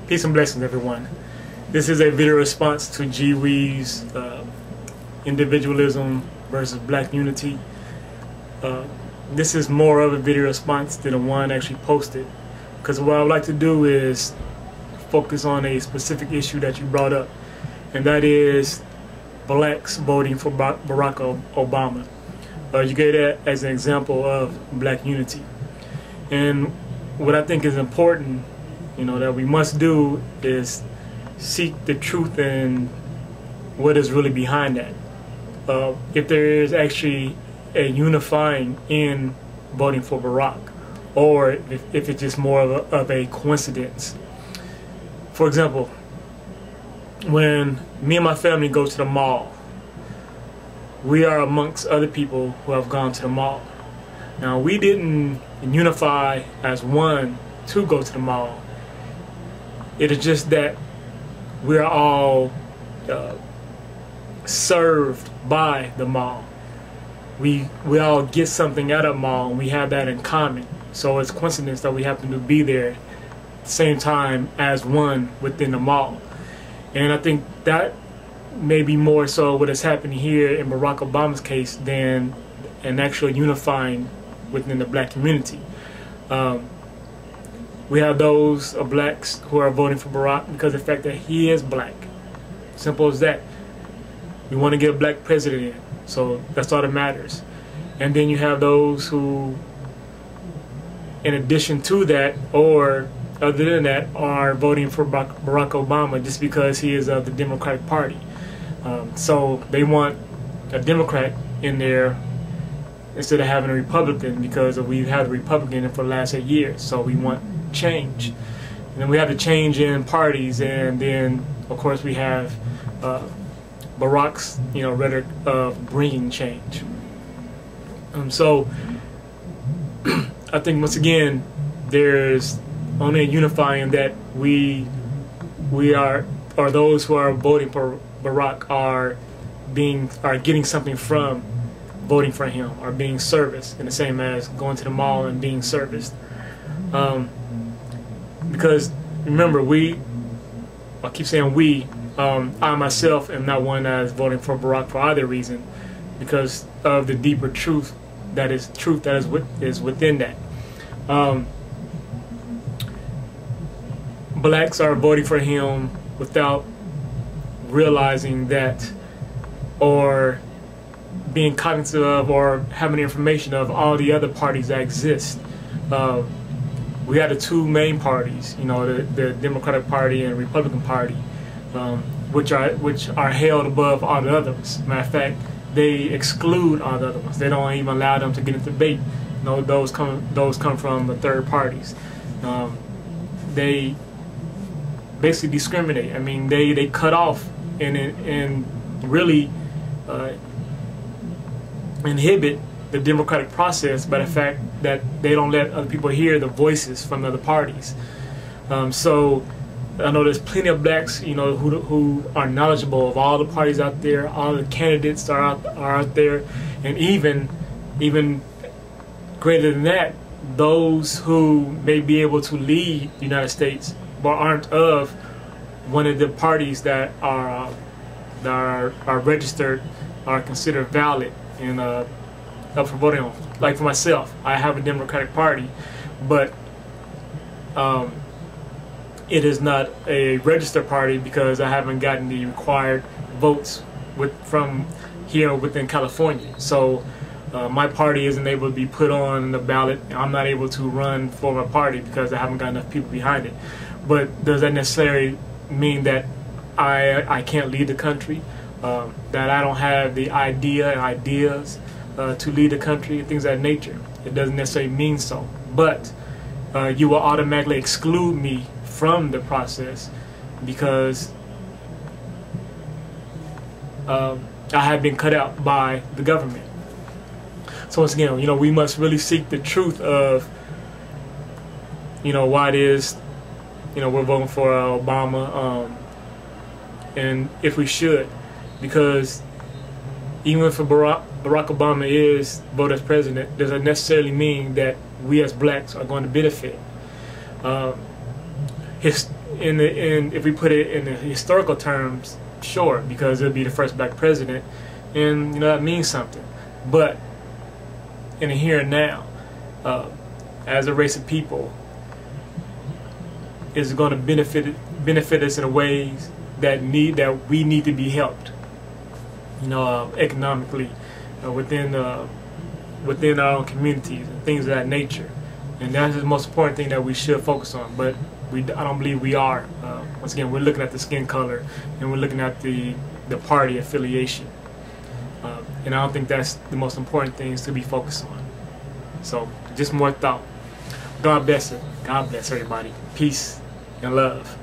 Peace and blessings, everyone. This is a video response to G Wee's Individualism versus Black Unity. This is more of a video response than the one actually posted, because what I would like to do is focus on a specific issue that you brought up, and that is blacks voting for Barack Obama. You gave that as an example of black unity. And what I think is important, that we must do is seek the truth and what is really behind that. If there is actually a unifying in voting for Barack, or if it's just more of a coincidence. For example, when me and my family go to the mall, we are amongst other people who have gone to the mall. Now, we didn't unify as one to go to the mall. It is just that we're all served by the mall. We all get something out of the mall, and we have that in common. So it's coincidence that we happen to be there at the same time as one within the mall. And I think that may be more so what is happening here in Barack Obama's case than an actual unifying within the black community. We have those blacks who are voting for Barack because of the fact that he is black. Simple as that. We want to get a black president in, so that's all that matters. And then you have those who, in addition to that, or other than that, are voting for Barack Obama just because he is of the Democratic Party. So they want a Democrat in there instead of having a Republican, because we've had a Republican for the last 8 years. So we want change. And then we have the change in parties, and then of course we have Barack's rhetoric of bringing change. So I think once again there's only a unifying that we are, or those who are voting for Barack are getting something from voting for him, or being serviced, in the same as going to the mall and being serviced. Because remember, I keep saying we, I myself am not one that is voting for Barack for either reason, because of the deeper truth that is within that. Blacks are voting for him without realizing that, or being cognizant of, or having information of all the other parties that exist. We have the two main parties, the Democratic Party and Republican Party, which are held above all the others. Matter of fact, they exclude all the other ones. They don't even allow them to get into debate. Those come from the third parties. They basically discriminate. I mean, they cut off and really inhibit the democratic process by the fact that they don't let other people hear the voices from other parties. So I know there's plenty of blacks, who are knowledgeable of all the parties out there, all the candidates are out there, and even greater than that, those who may be able to lead the United States but aren't of one of the parties that are registered, are considered valid and up for voting on. Like for myself, I have a Democratic Party, but it is not a registered party because I haven't gotten the required votes from here within California. So my party isn't able to be put on the ballot. I'm not able to run for my party because I haven't got enough people behind it. But does that necessarily mean that I can't lead the country? That I don't have the ideas to lead the country, things of that nature? It doesn't necessarily mean so. But you will automatically exclude me from the process because I have been cut out by the government. So once again, we must really seek the truth of, why it is, we're voting for Obama, and if we should, because even if Barack Obama is voted as president, doesn't necessarily mean that we as blacks are going to benefit. if we put it in the historical terms, sure, because it'll be the first black president, and that means something. But in the here and now, as a race of people, is going to benefit us in ways that we need to be helped, economically, within our own communities and things of that nature. And that's the most important thing that we should focus on. But I don't believe we are. Once again, we're looking at the skin color, and we're looking at the party affiliation. And I don't think that's the most important things to be focused on. So, just more thought. God bless it. God bless everybody. Peace and love.